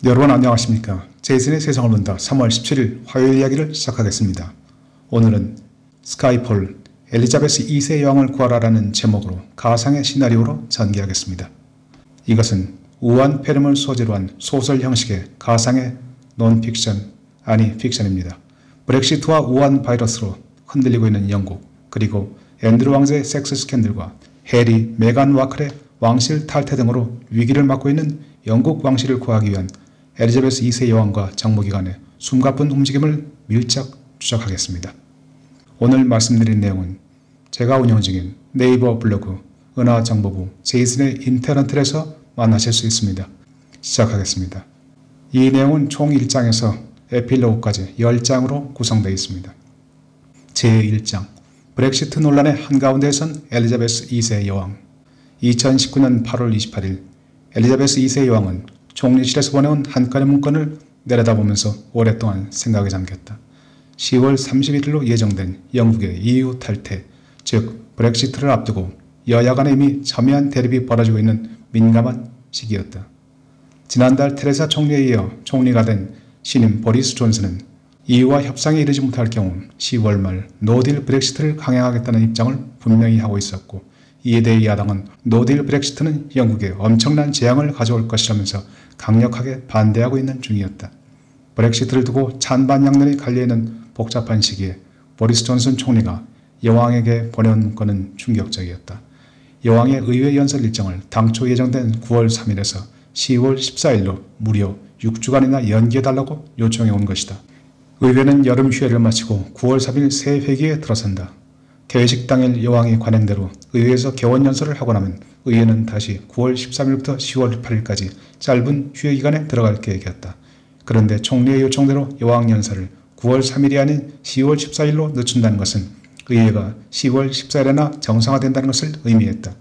여러분 안녕하십니까. 제이슨의 세상을 본다 3월 17일 화요일 이야기를 시작하겠습니다. 오늘은 스카이폴 엘리자베스 2세 여왕을 구하라라는 제목으로 가상의 시나리오로 전개하겠습니다. 이것은 우한 폐렴을 소재로 한 소설 형식의 가상의 논픽션, 아니 픽션입니다. 브렉시트와 우한 바이러스로 흔들리고 있는 영국, 그리고 앤드루 왕자의 섹스 스캔들과 해리, 메간 와클의 왕실 탈퇴 등으로 위기를 맞고 있는 영국 왕실을 구하기 위한 엘리자베스 2세 여왕과 정보기관의 숨가쁜 움직임을 밀착 추적하겠습니다. 오늘 말씀드린 내용은 제가 운영 중인 네이버 블로그 은하정보부 제이슨의 인터넷에서 만나실 수 있습니다. 시작하겠습니다. 이 내용은 총 1장에서 에필로그까지 10장으로 구성되어 있습니다. 제1장 브렉시트 논란의 한가운데에 선 엘리자베스 2세 여왕. 2019년 8월 28일 엘리자베스 2세 여왕은 총리실에서 보내온 한 건의 문건을 내려다보면서 오랫동안 생각에 잠겼다. 10월 31일로 예정된 영국의 EU 탈퇴, 즉 브렉시트를 앞두고 여야 간에 이미 첨예한 대립이 벌어지고 있는 민감한 시기였다. 지난달 테레사 총리에 이어 총리가 된 신임 보리스 존슨은 EU와 협상에 이르지 못할 경우 10월 말 노딜 브렉시트를 강행하겠다는 입장을 분명히 하고 있었고, 이에 대해 야당은 노딜 브렉시트는 영국에 엄청난 재앙을 가져올 것이라면서 강력하게 반대하고 있는 중이었다. 브렉시트를 두고 찬반양론이 갈려있는 복잡한 시기에 보리스 존슨 총리가 여왕에게 보내온 문건은 충격적이었다. 여왕의 의회 연설 일정을 당초 예정된 9월 3일에서 10월 14일로 무려 6주간이나 연기해달라고 요청해 온 것이다. 의회는 여름 휴회를 마치고 9월 3일 새 회기에 들어선다. 개회식 당일 여왕이 관행대로 의회에서 개원 연설을 하고 나면 의회는 다시 9월 13일부터 10월 8일까지 짧은 휴회 기간에 들어갈 계획이었다. 그런데 총리의 요청대로 여왕 연설을 9월 3일이 아닌 10월 14일로 늦춘다는 것은 의회가 10월 14일에나 정상화된다는 것을 의미했다.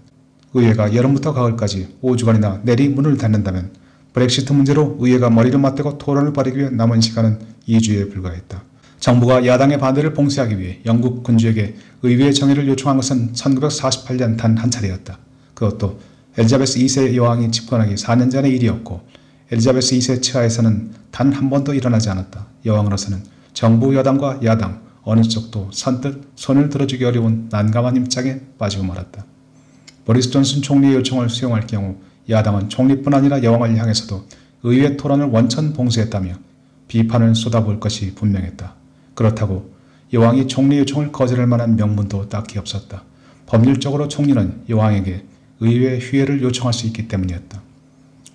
의회가 여름부터 가을까지 5주간이나 내리 문을 닫는다면 브렉시트 문제로 의회가 머리를 맞대고 토론을 벌이기 위해 남은 시간은 2주에 불과했다. 정부가 야당의 반대를 봉쇄하기 위해 영국 군주에게 의회의 정의를 요청한 것은 1948년 단 한 차례였다. 그것도 엘리자베스 2세 여왕이 집권하기 4년 전의 일이었고, 엘리자베스 2세 치하에서는 단 한 번도 일어나지 않았다. 여왕으로서는 정부 여당과 야당 어느 쪽도 선뜻 손을 들어주기 어려운 난감한 입장에 빠지고 말았다. 보리스 존슨 총리의 요청을 수용할 경우 야당은 총리뿐 아니라 여왕을 향해서도 의회 토론을 원천 봉쇄했다며 비판을 쏟아부을 것이 분명했다. 그렇다고 여왕이 총리 요청을 거절할 만한 명분도 딱히 없었다. 법률적으로 총리는 여왕에게 의회 휴회를 요청할 수 있기 때문이었다.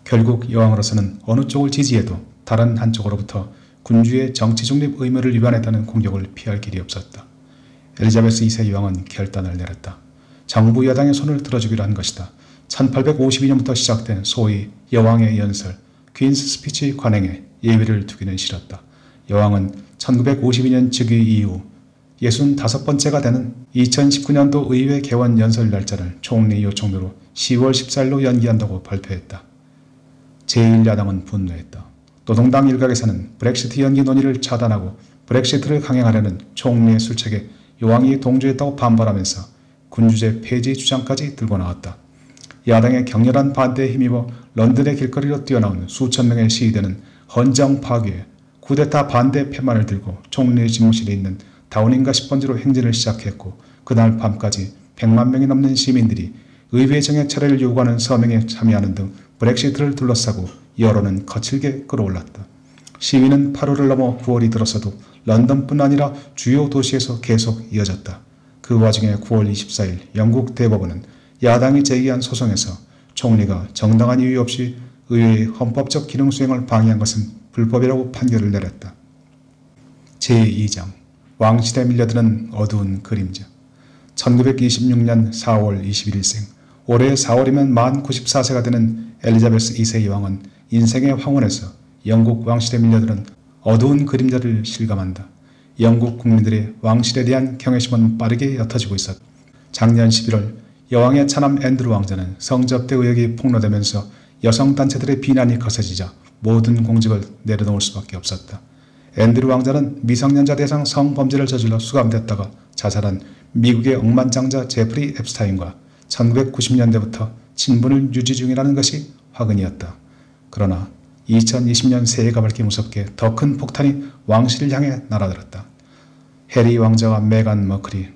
결국 여왕으로서는 어느 쪽을 지지해도 다른 한쪽으로부터 군주의 정치 중립 의무를 위반했다는 공격을 피할 길이 없었다. 엘리자베스 2세 여왕은 결단을 내렸다. 정부 여당의 손을 들어주기로 한 것이다. 1852년부터 시작된 소위 여왕의 연설, 퀸스 스피치 관행에 예외를 두기는 싫었다. 여왕은 1952년 즉위 이후 65번째가 되는 2019년도 의회 개원 연설 날짜를 총리 요청대로 10월 14일로 연기한다고 발표했다. 제1야당은 분노했다. 노동당 일각에서는 브렉시트 연기 논의를 차단하고 브렉시트를 강행하려는 총리의 술책에 여왕이 동조했다고 반발하면서 군주제 폐지 주장까지 들고 나왔다. 야당의 격렬한 반대에 힘입어 런던의 길거리로 뛰어나온 수천 명의 시위대는 헌정 파괴에 쿠데타 반대 팻말을 들고 총리의 집무실에 있는 다우닝가 10번지로 행진을 시작했고, 그날 밤까지 100만 명이 넘는 시민들이 의회 정의 철회를 요구하는 서명에 참여하는 등 브렉시트를 둘러싸고 여론은 거칠게 끌어올랐다. 시위는 8월을 넘어 9월이 들어서도 런던뿐 아니라 주요 도시에서 계속 이어졌다. 그 와중에 9월 24일 영국 대법원은 야당이 제기한 소송에서 총리가 정당한 이유 없이 의회의 헌법적 기능 수행을 방해한 것은 불법이라고 판결을 내렸다. 제2장 왕실에 밀려드는 어두운 그림자. 1926년 4월 21일생, 올해 4월이면 만 94세가 되는 엘리자베스 2세 여왕은 인생의 황혼에서 영국 왕실에 밀려드는 어두운 그림자를 실감한다. 영국 국민들의 왕실에 대한 경외심은 빠르게 옅어지고 있었다. 작년 11월 여왕의 차남 앤드루 왕자는 성접대 의혹이 폭로되면서 여성단체들의 비난이 거세지자 모든 공직을 내려놓을 수밖에 없었다. 앤드루 왕자는 미성년자 대상 성범죄를 저질러 수감됐다가 자살한 미국의 억만장자 제프리 앱스타인과 1990년대부터 친분을 유지 중이라는 것이 화근이었다. 그러나 2020년 새해가 밝기 무섭게 더 큰 폭탄이 왕실을 향해 날아들었다. 해리 왕자와 메간 머클이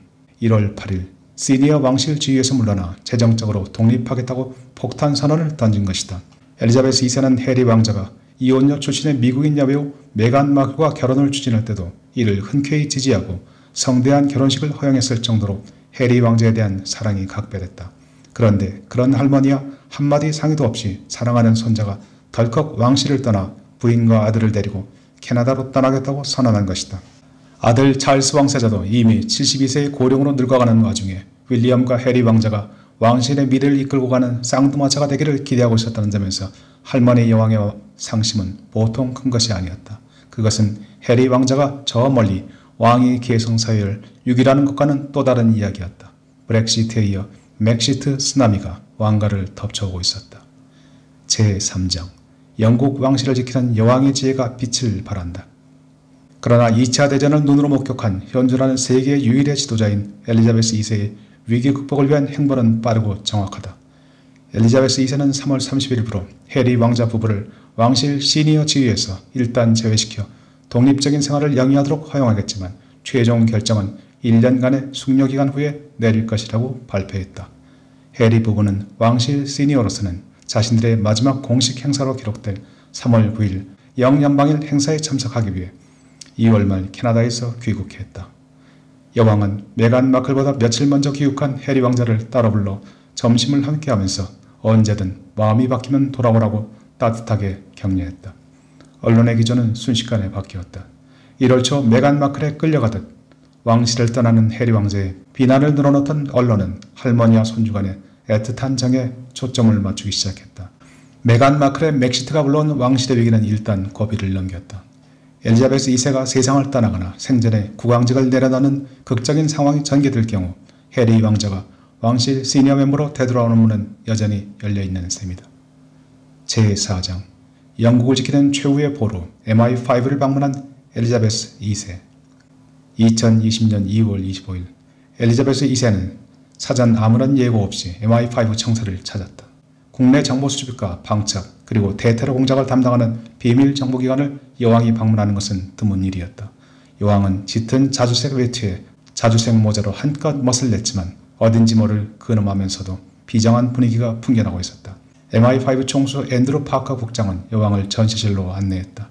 1월 8일 시니어 왕실 지위에서 물러나 재정적으로 독립하겠다고 폭탄 선언을 던진 것이다. 엘리자베스 2세는 해리 왕자가 이혼녀 출신의 미국인 여배우 메간 마클과 결혼을 추진할 때도 이를 흔쾌히 지지하고 성대한 결혼식을 허용했을 정도로 해리 왕자에 대한 사랑이 각별했다. 그런데 그런 할머니와 한마디 상의도 없이 사랑하는 손자가 덜컥 왕실을 떠나 부인과 아들을 데리고 캐나다로 떠나겠다고 선언한 것이다. 아들 찰스 왕세자도 이미 72세의 고령으로 늙어가는 와중에 윌리엄과 해리 왕자가 왕실의 미래를 이끌고 가는 쌍두마차가 되기를 기대하고 있었다는 점에서 할머니 여왕의 상심은 보통 큰 것이 아니었다. 그것은 해리 왕자가 저 멀리 왕위 계승 사유를 유기라는 것과는 또 다른 이야기였다. 브렉시트에 이어 맥시트 쓰나미가 왕가를 덮쳐오고 있었다. 제3장 영국 왕실을 지키는 여왕의 지혜가 빛을 발한다. 그러나 2차 대전을 눈으로 목격한 현존하는 세계의 유일의 지도자인 엘리자베스 2세의 위기 극복을 위한 행보는 빠르고 정확하다. 엘리자베스 2세는 3월 30일부로 해리 왕자 부부를 왕실 시니어 지위에서 일단 제외시켜 독립적인 생활을 영위하도록 허용하겠지만 최종 결정은 1년간의 숙려기간 후에 내릴 것이라고 발표했다. 해리 부부는 왕실 시니어로서는 자신들의 마지막 공식 행사로 기록될 3월 9일 영연방일 행사에 참석하기 위해 2월 말 캐나다에서 귀국했다. 여왕은 메간 마클보다 며칠 먼저 귀국한 해리 왕자를 따로 불러 점심을 함께하면서 언제든 마음이 바뀌면 돌아오라고 따뜻하게 격려했다. 언론의 기조는 순식간에 바뀌었다. 1월 초 메간 마클에 끌려가듯 왕실을 떠나는 해리 왕자의 비난을 늘어놓던 언론은 할머니와 손주 간의 애틋한 정에 초점을 맞추기 시작했다. 메간 마클의 맥시트가 불러온 왕실의 위기는 일단 고비를 넘겼다. 엘리자베스 2세가 세상을 떠나거나 생전에 국왕직을 내려놓는 극적인 상황이 전개될 경우 해리 왕자가 왕실 시니어 멤버로 되돌아오는 문은 여전히 열려있는 셈이다. 제4장 영국을 지키는 최후의 보루 MI5를 방문한 엘리자베스 2세 2020년 2월 25일 엘리자베스 2세는 사전 아무런 예고 없이 MI5 청사를 찾았다. 국내 정보 수집과 방첩 그리고 대테러 공작을 담당하는 비밀 정보기관을 여왕이 방문하는 것은 드문 일이었다. 여왕은 짙은 자주색 외투에 자주색 모자로 한껏 멋을 냈지만 어딘지 모를 근엄하면서도 비장한 분위기가 풍겨나고 있었다. MI5 총수 앤드루 파커 국장은 여왕을 전시실로 안내했다.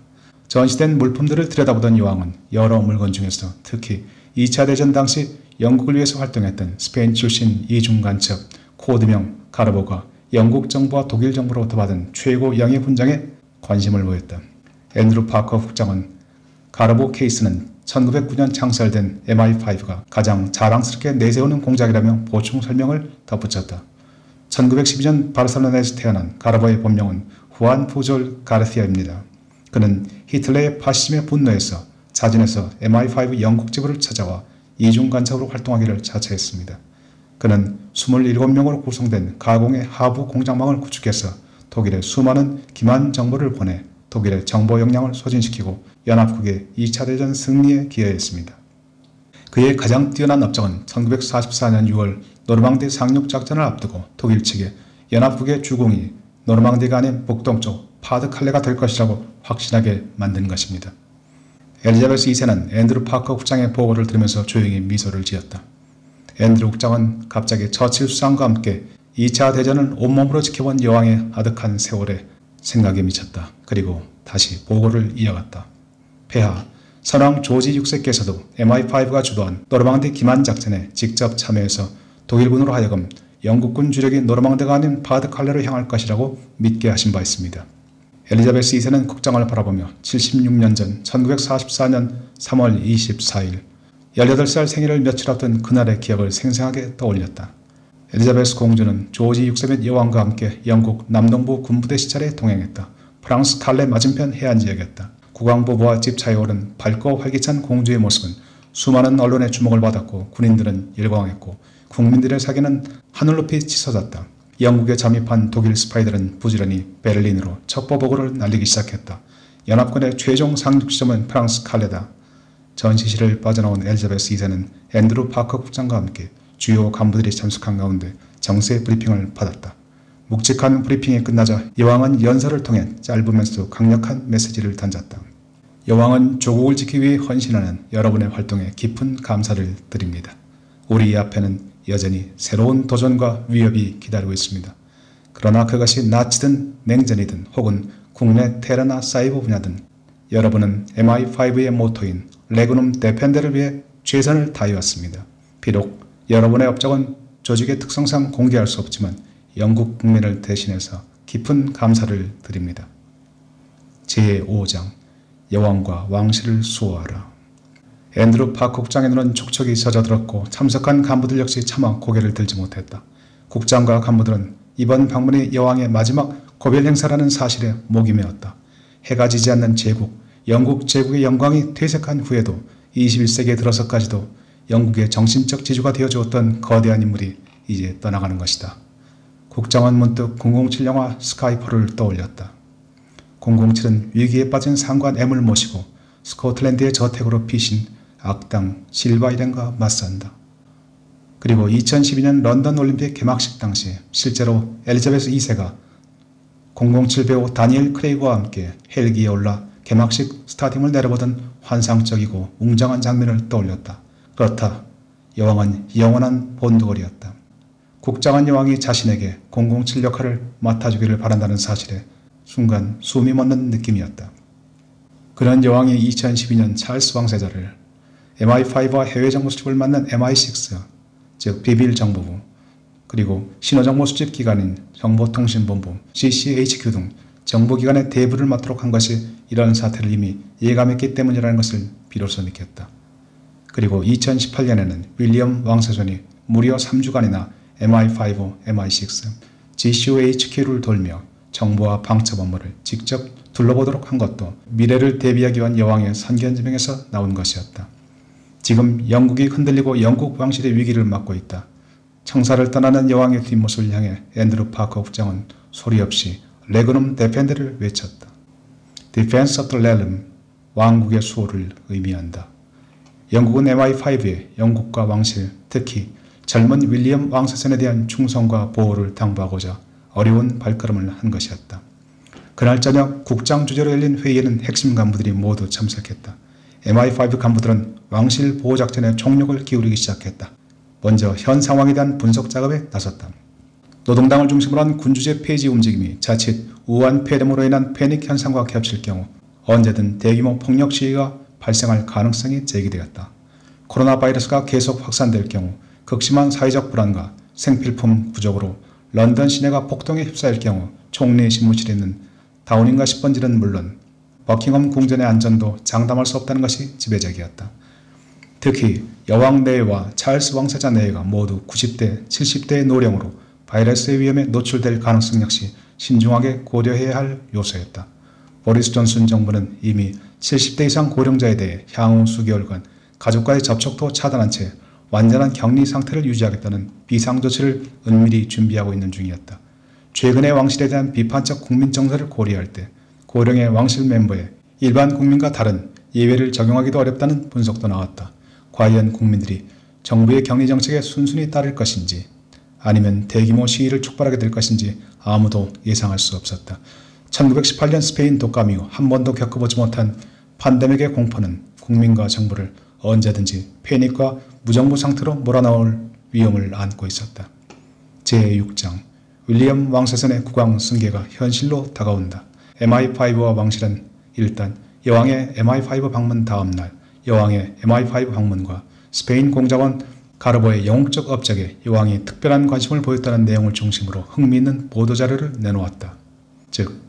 전시된 물품들을 들여다보던 여왕은 여러 물건 중에서 특히 2차 대전 당시 영국을 위해서 활동했던 스페인 출신 이중간첩 코드명 가르보가 영국 정부와 독일 정부로부터 받은 최고 영예 훈장에 관심을 보였다. 앤드루 파커 국장은 가르보 케이스는 1909년 창설된 MI5가 가장 자랑스럽게 내세우는 공작이라며 보충 설명을 덧붙였다. 1912년 바르셀로나에서 태어난 가르보의 본명은 후안 푸졸 가르시아입니다. 그는 히틀러의 파시즘에 분노해서 자진해서 MI5 영국 지부를 찾아와 이중간첩으로 활동하기를 자처했습니다. 그는 27명으로 구성된 가공의 하부 공작망을 구축해서 독일에 수많은 기만 정보를 보내 독일의 정보 역량을 소진시키고 연합국의 2차 대전 승리에 기여했습니다. 그의 가장 뛰어난 업적은 1944년 6월 노르망디 상륙 작전을 앞두고 독일 측에 연합국의 주공이 노르망디가 아닌 북동쪽 파드칼레가 될 것이라고 확신하게 만든 것입니다. 엘리자베스 2세는 앤드루 파커 국장의 보고를 들으면서 조용히 미소를 지었다. 앤드루 국장은 갑자기 처칠 수상과 함께 2차 대전을 온몸으로 지켜본 여왕의 아득한 세월에 생각에 미쳤다. 그리고 다시 보고를 이어갔다. 폐하, 선왕 조지 6세께서도 MI5가 주도한 노르망디 기만 작전에 직접 참여해서 독일군으로 하여금 영국군 주력이 노르망디가 아닌 파드칼레로 향할 것이라고 믿게 하신 바 있습니다. 엘리자베스 2세는 국장을 바라보며 76년 전 1944년 3월 24일 18살 생일을 며칠 앞둔 그날의 기억을 생생하게 떠올렸다. 엘리자베스 공주는 조지 6세 및 여왕과 함께 영국 남동부 군부대 시찰에 동행했다. 프랑스 칼레 맞은편 해안지역이었다. 국왕부부와 집차에 오른 밝고 활기찬 공주의 모습은 수많은 언론의 주목을 받았고 군인들은 열광했고 국민들의 사기는 하늘 높이 치솟았다. 영국에 잠입한 독일 스파이들은 부지런히 베를린으로 첩보보고를 날리기 시작했다. 연합군의 최종 상륙 지점은 프랑스 칼레다. 전시실을 빠져나온 엘리자베스 2세는 앤드루 파커 국장과 함께 주요 간부들이 참석한 가운데 정세 브리핑을 받았다. 묵직한 브리핑이 끝나자 여왕은 연설을 통해 짧으면서도 강력한 메시지를 던졌다. 여왕은 조국을 지키기 위해 헌신하는 여러분의 활동에 깊은 감사를 드립니다. 우리 앞에는 여전히 새로운 도전과 위협이 기다리고 있습니다. 그러나 그것이 나치든 냉전이든 혹은 국내 테러나 사이버 분야든 여러분은 MI5의 모토인 레그눔 데펜더를 위해 최선을 다해왔습니다. 비록 여러분의 업적은 조직의 특성상 공개할 수 없지만 영국 국민을 대신해서 깊은 감사를 드립니다. 제5장 여왕과 왕실을 수호하라. 앤드루 파 국장의 눈은 촉촉이 젖어들었고 참석한 간부들 역시 차마 고개를 들지 못했다. 국장과 간부들은 이번 방문이 여왕의 마지막 고별 행사라는 사실에 목이 메었다. 해가 지지 않는 제국, 영국 제국의 영광이 퇴색한 후에도 21세기에 들어서까지도 영국의 정신적 지주가 되어주었던 거대한 인물이 이제 떠나가는 것이다. 국장은 문득 007 영화 스카이폴을 떠올렸다. 007은 위기에 빠진 상관 M을 모시고 스코틀랜드의 저택으로 피신 악당 실바이렌과 맞선다. 그리고 2012년 런던 올림픽 개막식 당시 실제로 엘리자베스 2세가 007 배우 다니엘 크레이그와 함께 헬기에 올라 개막식 스타디움을 내려보던 환상적이고 웅장한 장면을 떠올렸다. 그렇다. 여왕은 영원한 본드걸이었다. 국장한 여왕이 자신에게 007 역할을 맡아주기를 바란다는 사실에 순간 숨이 멎는 느낌이었다. 그런 여왕이 2012년 찰스 왕세자를 MI5와 해외정보 수집을 맡는 MI6, 즉 비밀정보부, 그리고 신호정보 수집 기관인 정보통신본부, GCHQ 등 정보기관의 대부를 맡도록 한 것이 이런 사태를 이미 예감했기 때문이라는 것을 비로소 느꼈다. 그리고 2018년에는 윌리엄 왕세존이 무려 3주간이나 MI5, MI6, GCHQ를 돌며 정보와 방첩 업무를 직접 둘러보도록 한 것도 미래를 대비하기 위한 여왕의 선견지명에서 나온 것이었다. 지금 영국이 흔들리고 영국 왕실의 위기를 맞고 있다. 청사를 떠나는 여왕의 뒷모습을 향해 앤드루 파커 국장은 소리 없이 레그눔 데펜더를 외쳤다. Defense of the Realm, 왕국의 수호를 의미한다. 영국은 MI5에 영국과 왕실, 특히 젊은 윌리엄 왕세손에 대한 충성과 보호를 당부하고자 어려운 발걸음을 한 것이었다. 그날 저녁 국장 주재로 열린 회의에는 핵심 간부들이 모두 참석했다. MI5 간부들은 왕실 보호작전에 총력을 기울이기 시작했다. 먼저 현 상황에 대한 분석 작업에 나섰다. 노동당을 중심으로 한 군주제 폐지 움직임이 자칫 우한 폐렴으로 인한 패닉 현상과 겹칠 경우 언제든 대규모 폭력 시위가 발생할 가능성이 제기되었다. 코로나 바이러스가 계속 확산될 경우 극심한 사회적 불안과 생필품 부족으로 런던 시내가 폭동에 휩싸일 경우 총리 집무실에 있는 다우닝가 10번지는 물론 버킹엄 궁전의 안전도 장담할 수 없다는 것이 지배적이었다. 특히 여왕 내외와 찰스 왕세자 내외가 모두 90대, 70대의 노령으로 바이러스의 위험에 노출될 가능성 역시 신중하게 고려해야 할 요소였다. 보리스 존슨 정부는 이미 70대 이상 고령자에 대해 향후 수개월간 가족과의 접촉도 차단한 채 완전한 격리 상태를 유지하겠다는 비상조치를 은밀히 준비하고 있는 중이었다. 최근의 왕실에 대한 비판적 국민 정서를 고려할 때 고령의 왕실 멤버에 일반 국민과 다른 예외를 적용하기도 어렵다는 분석도 나왔다. 과연 국민들이 정부의 격리 정책에 순순히 따를 것인지 아니면 대규모 시위를 촉발하게 될 것인지 아무도 예상할 수 없었다. 1918년 스페인 독감 이후 한 번도 겪어보지 못한 팬데믹의 공포는 국민과 정부를 언제든지 패닉과 무정부 상태로 몰아넣을 위험을 안고 있었다. 제6장 윌리엄 왕세손의 국왕 승계가 현실로 다가온다. MI5와 왕실은 일단 여왕의 MI5 방문 다음 날 여왕의 MI5 방문과 스페인 공작원 가르보의 영웅적 업적에 여왕이 특별한 관심을 보였다는 내용을 중심으로 흥미있는 보도자료를 내놓았다. 즉,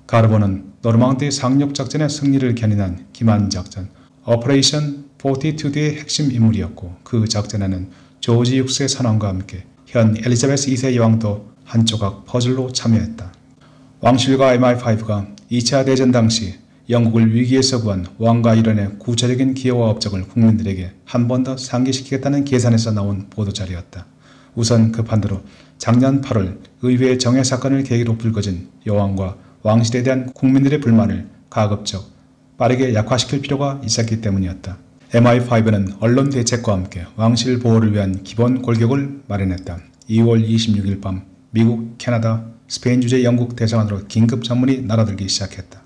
가르보는 노르망디 상륙작전의 승리를 견인한 기만작전 오퍼레이션 포티튜드의 핵심 인물이었고 그 작전에는 조지 6세 선왕과 함께 현 엘리자베스 2세 여왕도 한 조각 퍼즐로 참여했다. 왕실과 MI5가 2차 대전 당시 영국을 위기에서 구한 왕과 일원의 구체적인 기여와 업적을 국민들에게 한 번 더 상기시키겠다는 계산에서 나온 보도자료였다. 우선 급한대로 작년 8월 의회 정해 사건을 계기로 불거진 여왕과 왕실에 대한 국민들의 불만을 가급적 빠르게 약화시킬 필요가 있었기 때문이었다. MI5는 언론 대책과 함께 왕실 보호를 위한 기본 골격을 마련했다. 2월 26일 밤 미국, 캐나다, 스페인 주재 영국 대사관으로 긴급 전문이 날아들기 시작했다.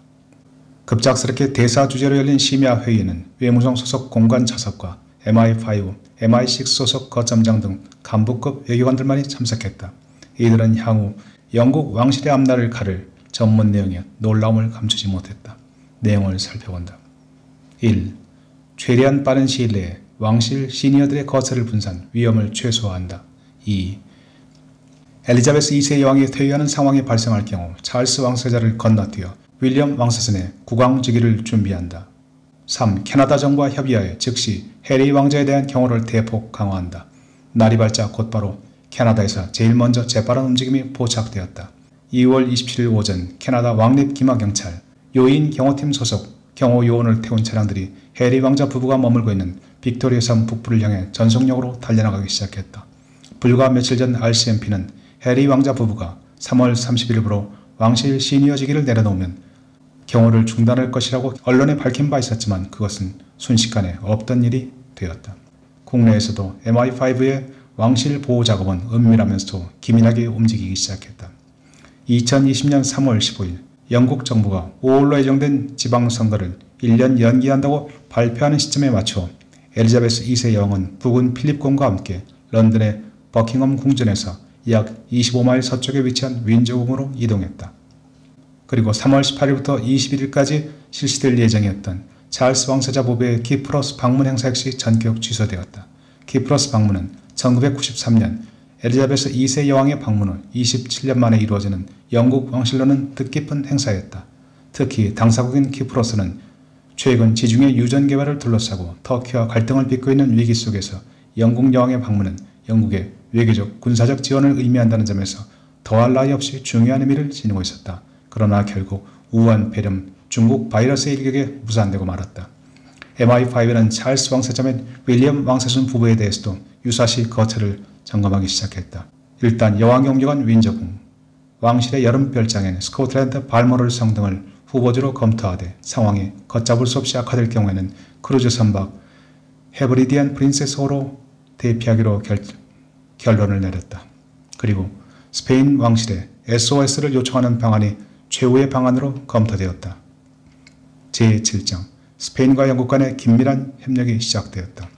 급작스럽게 대사 주재로 열린 심야 회의에는 외무성 소속 공관 차석과 MI5, MI6 소속 거점장 등 간부급 외교관들만이 참석했다. 이들은 향후 영국 왕실의 앞날을 가를 전문 내용에 놀라움을 감추지 못했다. 내용을 살펴본다. 1. 최대한 빠른 시일 내에 왕실 시니어들의 거처를 분산, 위험을 최소화한다. 2. 엘리자베스 2세 여왕이 퇴위하는 상황이 발생할 경우 찰스 왕세자를 건너뛰어 윌리엄 왕세손의 국왕직위를 준비한다. 3. 캐나다 정부와 협의하여 즉시 해리 왕자에 대한 경호를 대폭 강화한다. 날이 밝자 곧바로 캐나다에서 제일 먼저 재빠른 움직임이 포착되었다. 2월 27일 오전 캐나다 왕립 기마경찰 요인 경호팀 소속 경호 요원을 태운 차량들이 해리 왕자 부부가 머물고 있는 빅토리아 섬 북부를 향해 전속력으로 달려나가기 시작했다. 불과 며칠 전 RCMP는 해리 왕자 부부가 3월 30일부로 왕실 시니어직위를 내려놓으면 경호를 중단할 것이라고 언론에 밝힌 바 있었지만 그것은 순식간에 없던 일이 되었다. 국내에서도 MI5의 왕실 보호 작업은 은밀하면서도 기민하게 움직이기 시작했다. 2020년 3월 15일 영국 정부가 5월로 예정된 지방선거를 1년 연기한다고 발표하는 시점에 맞춰 엘리자베스 2세 여왕은 부군 필립 공과 함께 런던의 버킹엄 궁전에서 약 25마일 서쪽에 위치한 윈저궁으로 이동했다. 그리고 3월 18일부터 21일까지 실시될 예정이었던 찰스 왕세자 부부의 키프로스 방문 행사 역시 전격 취소되었다. 키프로스 방문은 1993년 엘리자베스 2세 여왕의 방문 후 27년 만에 이루어지는 영국 왕실로는 뜻깊은 행사였다. 특히 당사국인 키프로스는 최근 지중해 유전 개발을 둘러싸고 터키와 갈등을 빚고 있는 위기 속에서 영국 여왕의 방문은 영국의 외교적 군사적 지원을 의미한다는 점에서 더할 나위 없이 중요한 의미를 지니고 있었다. 그러나 결국 우한 폐렴 중국 바이러스의 일격에 무산되고 말았다. MI5는 찰스 왕세자 및 윌리엄 왕세손 부부에 대해서도 유사시 거처를 점검하기 시작했다. 일단 여왕 영역은 윈저궁, 왕실의 여름 별장인 스코틀랜드 발모럴 성 등을 후보지로 검토하되 상황이 걷잡을 수 없이 악화될 경우에는 크루즈 선박 헤브리디안 프린세스호로 대피하기로 결론을 내렸다. 그리고 스페인 왕실에 SOS를 요청하는 방안이 최후의 방안으로 검토되었다. 제7장 스페인과 영국 간의 긴밀한 협력이 시작되었다.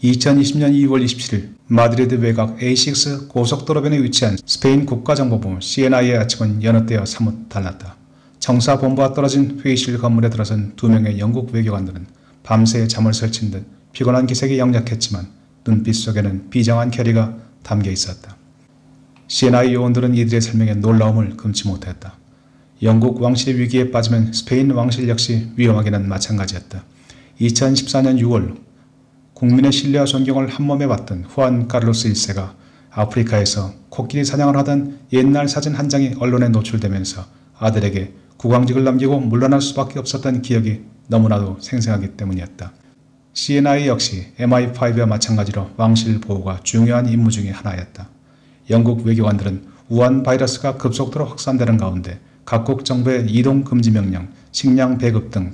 2020년 2월 27일 마드리드 외곽 A6 고속도로변에 위치한 스페인 국가정보부 CNI의 아침은 여느 때와 사뭇 달랐다. 정사본부와 떨어진 회의실 건물에 들어선 2명의 영국 외교관들은 밤새 잠을 설친 듯 피곤한 기색이 역력했지만 눈빛 속에는 비장한 결의가 담겨 있었다. CNI 요원들은 이들의 설명에 놀라움을 금치 못했다. 영국 왕실의 위기에 빠지면 스페인 왕실 역시 위험하기는 마찬가지였다. 2014년 6월 국민의 신뢰와 존경을 한몸에 받던 후안 카를로스 1세가 아프리카에서 코끼리 사냥을 하던 옛날 사진 한 장이 언론에 노출되면서 아들에게 국왕직을 넘기고 물러날 수밖에 없었던 기억이 너무나도 생생하기 때문이었다. CNI 역시 MI5와 마찬가지로 왕실 보호가 중요한 임무 중의 하나였다. 영국 외교관들은 우한 바이러스가 급속도로 확산되는 가운데 각국 정부의 이동 금지 명령, 식량 배급 등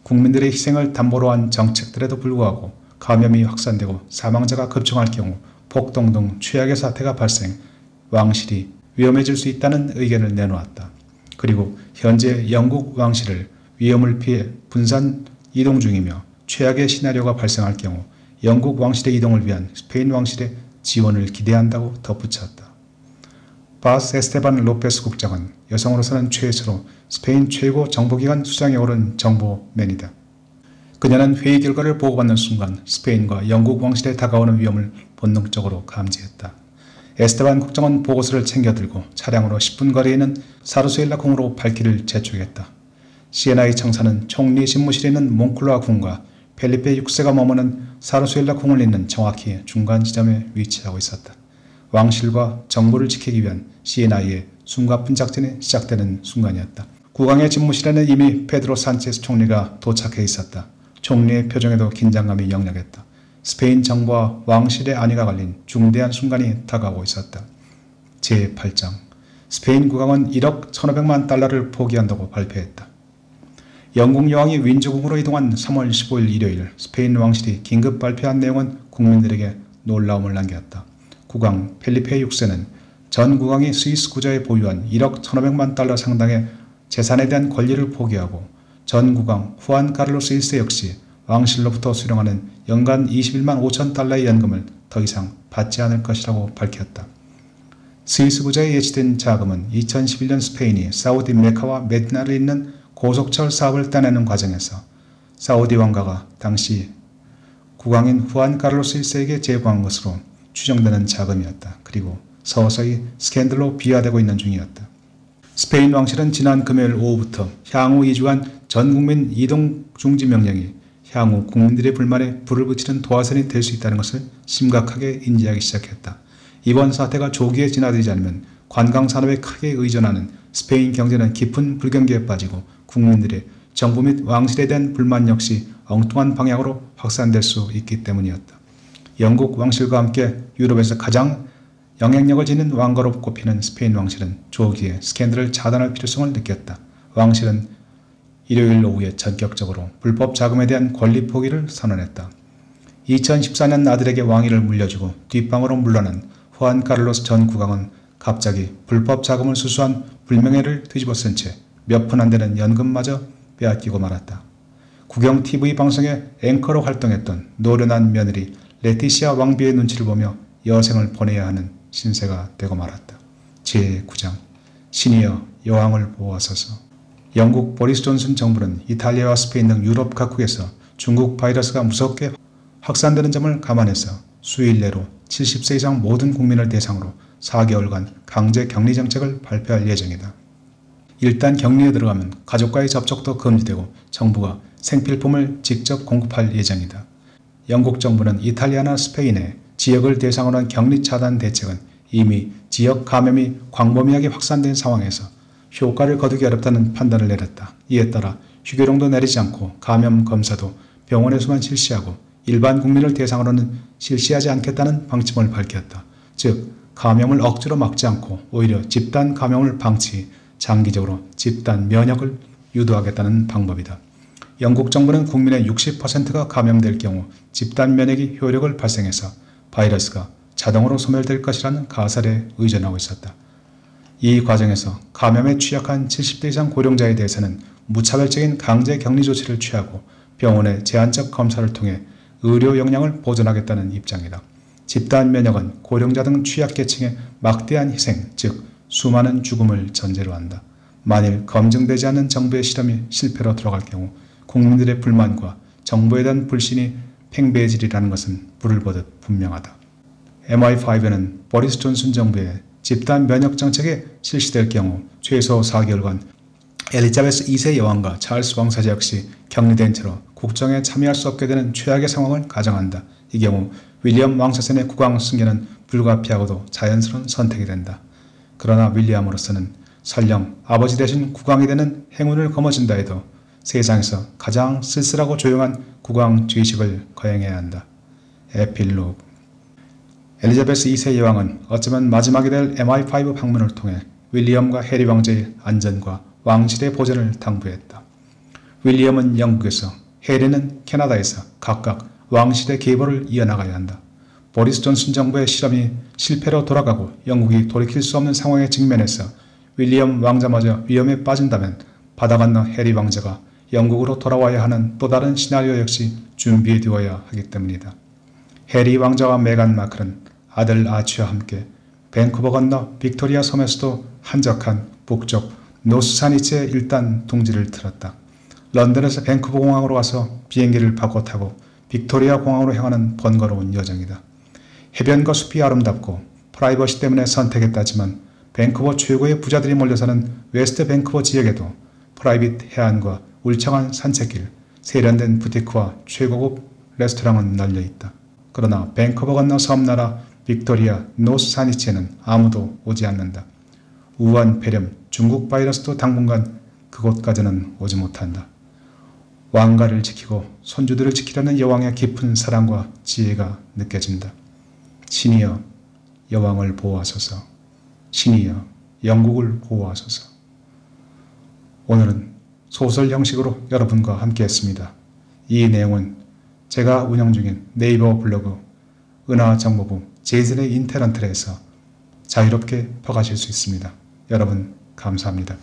국민들의 희생을 담보로 한 정책들에도 불구하고 감염이 확산되고 사망자가 급증할 경우 폭동 등 최악의 사태가 발생, 왕실이 위험해질 수 있다는 의견을 내놓았다. 그리고 현재 영국 왕실을 위험을 피해 분산 이동 중이며 최악의 시나리오가 발생할 경우 영국 왕실의 이동을 위한 스페인 왕실의 지원을 기대한다고 덧붙였다. 바스 에스테반 로페스 국장은 여성으로서는 최초로 스페인 최고 정보기관 수장에 오른 정보맨이다. 그녀는 회의 결과를 보고받는 순간 스페인과 영국 왕실에 다가오는 위험을 본능적으로 감지했다. 에스테반 국장은 보고서를 챙겨들고 차량으로 10분 거리에 있는 사르수엘라 궁으로 발길을 재촉했다. CNI 청사는 총리 집무실에 있는 몽클로아 궁과 펠리페 6세가 머무는 사르수엘라 궁을 잇는 정확히 중간 지점에 위치하고 있었다. 왕실과 정부를 지키기 위한 CNI의 숨가쁜 작전이 시작되는 순간이었다. 국왕의 집무실에는 이미 페드로 산체스 총리가 도착해 있었다. 총리의 표정에도 긴장감이 역력했다. 스페인 정부와 왕실의 안위가 걸린 중대한 순간이 다가오고 있었다. 제8장 스페인 국왕은 1억 1,500만 달러를 포기한다고 발표했다. 영국 여왕이 윈저궁으로 이동한 3월 15일 일요일 스페인 왕실이 긴급 발표한 내용은 국민들에게 놀라움을 남겼다. 국왕 펠리페 6세는 전 국왕이 스위스 구자에 보유한 1억 1,500만 달러 상당의 재산에 대한 권리를 포기하고 전 국왕 후안 카를로스 1세 역시 왕실로부터 수령하는 연간 21만 5천 달러의 연금을 더 이상 받지 않을 것이라고 밝혔다. 스위스 구자에 예치된 자금은 2011년 스페인이 사우디 메카와 메디나를 잇는 고속철 사업을 따내는 과정에서 사우디 왕가가 당시 국왕인 후안 카를로스 1세에게 제공한 것으로 추정되는 자금이었다. 그리고 서서히 스캔들로 비화되고 있는 중이었다. 스페인 왕실은 지난 금요일 오후부터 향후 2주간 전국민 이동 중지 명령이 향후 국민들의 불만에 불을 붙이는 도화선이 될 수 있다는 것을 심각하게 인지하기 시작했다. 이번 사태가 조기에 진화되지 않으면 관광산업에 크게 의존하는 스페인 경제는 깊은 불경기에 빠지고 국민들의 정부 및 왕실에 대한 불만 역시 엉뚱한 방향으로 확산될 수 있기 때문이었다. 영국 왕실과 함께 유럽에서 가장 영향력을 지닌 왕가로 꼽히는 스페인 왕실은 조기에 스캔들을 차단할 필요성을 느꼈다. 왕실은 일요일 오후에 전격적으로 불법 자금에 대한 권리 포기를 선언했다. 2014년 아들에게 왕위를 물려주고 뒷방으로 물러난 후안 카를로스 전 국왕은 갑자기 불법 자금을 수수한 불명예를 뒤집어쓴 채 몇 푼 안 되는 연금마저 빼앗기고 말았다. 국영 TV 방송에 앵커로 활동했던 노련한 며느리 레티시아 왕비의 눈치를 보며 여생을 보내야 하는 신세가 되고 말았다. 제9장 신이여 여왕을 보호하소서. 영국 보리스 존슨 정부는 이탈리아와 스페인 등 유럽 각국에서 중국 바이러스가 무섭게 확산되는 점을 감안해서 수일 내로 70세 이상 모든 국민을 대상으로 4개월간 강제 격리 정책을 발표할 예정이다. 일단 격리에 들어가면 가족과의 접촉도 금지되고 정부가 생필품을 직접 공급할 예정이다. 영국 정부는 이탈리아나 스페인의 지역을 대상으로 한 격리 차단 대책은 이미 지역 감염이 광범위하게 확산된 상황에서 효과를 거두기 어렵다는 판단을 내렸다. 이에 따라 휴교령도 내리지 않고 감염 검사도 병원에서만 실시하고 일반 국민을 대상으로는 실시하지 않겠다는 방침을 밝혔다. 즉 감염을 억지로 막지 않고 오히려 집단 감염을 방치, 장기적으로 집단 면역을 유도하겠다는 방법이다. 영국 정부는 국민의 60%가 감염될 경우 집단 면역이 효력을 발생해서 바이러스가 자동으로 소멸될 것이라는 가설에 의존하고 있었다. 이 과정에서 감염에 취약한 70대 이상 고령자에 대해서는 무차별적인 강제 격리 조치를 취하고 병원의 제한적 검사를 통해 의료 역량을 보존하겠다는 입장이다. 집단 면역은 고령자 등 취약계층의 막대한 희생, 즉 수많은 죽음을 전제로 한다. 만일 검증되지 않은 정부의 실험이 실패로 돌아갈 경우 국민들의 불만과 정부에 대한 불신이 팽배해지리라는 것은 불을 보듯 분명하다. MI5는 보리스 존슨 정부의 집단 면역 정책에 실시될 경우 최소 4개월간 엘리자베스 2세 여왕과 찰스 왕세자 역시 격리된 채로 국정에 참여할 수 없게 되는 최악의 상황을 가정한다. 이 경우 윌리엄 왕세자의 국왕 승계는 불가피하고도 자연스러운 선택이 된다. 그러나 윌리엄으로서는 설령 아버지 대신 국왕이 되는 행운을 거머쥔다 해도 세상에서 가장 쓸쓸하고 조용한 국왕 죄식을 거행해야 한다. 에필로그. 엘리자베스 2세 여왕은 어쩌면 마지막이 될 MI5 방문을 통해 윌리엄과 해리 왕제의 안전과 왕실의 보존을 당부했다. 윌리엄은 영국에서, 해리는 캐나다에서 각각 왕실의 계보를 이어나가야 한다. 보리스 존슨 정부의 실험이 실패로 돌아가고 영국이 돌이킬 수 없는 상황에 직면해서 윌리엄 왕자마저 위험에 빠진다면 바다 건너 해리 왕자가 영국으로 돌아와야 하는 또 다른 시나리오 역시 준비해 두어야 하기 때문이다. 해리 왕자와 메간 마클은 아들 아치와 함께 밴쿠버 건너 빅토리아 섬에서도 한적한 북쪽 노스사니츠에 일단 둥지를 틀었다. 런던에서 밴쿠버 공항으로 와서 비행기를 바꿔 타고 빅토리아 공항으로 향하는 번거로운 여정이다. 해변과 숲이 아름답고 프라이버시 때문에 선택했다지만 밴쿠버 최고의 부자들이 몰려 사는 웨스트 밴쿠버 지역에도 프라이빗 해안과 울창한 산책길, 세련된 부티크와 최고급 레스토랑은 널려있다. 그러나 밴쿠버 건너 섬나라 빅토리아 노스사니치에는 아무도 오지 않는다. 우한 폐렴, 중국 바이러스도 당분간 그곳까지는 오지 못한다. 왕가를 지키고 손주들을 지키려는 여왕의 깊은 사랑과 지혜가 느껴진다. 신이여 여왕을 보호하소서. 신이여 영국을 보호하소서. 오늘은 소설 형식으로 여러분과 함께 했습니다. 이 내용은 제가 운영 중인 네이버 블로그 은하정보부 제이슨의 인테런트에서 자유롭게 퍼가실 수 있습니다. 여러분 감사합니다.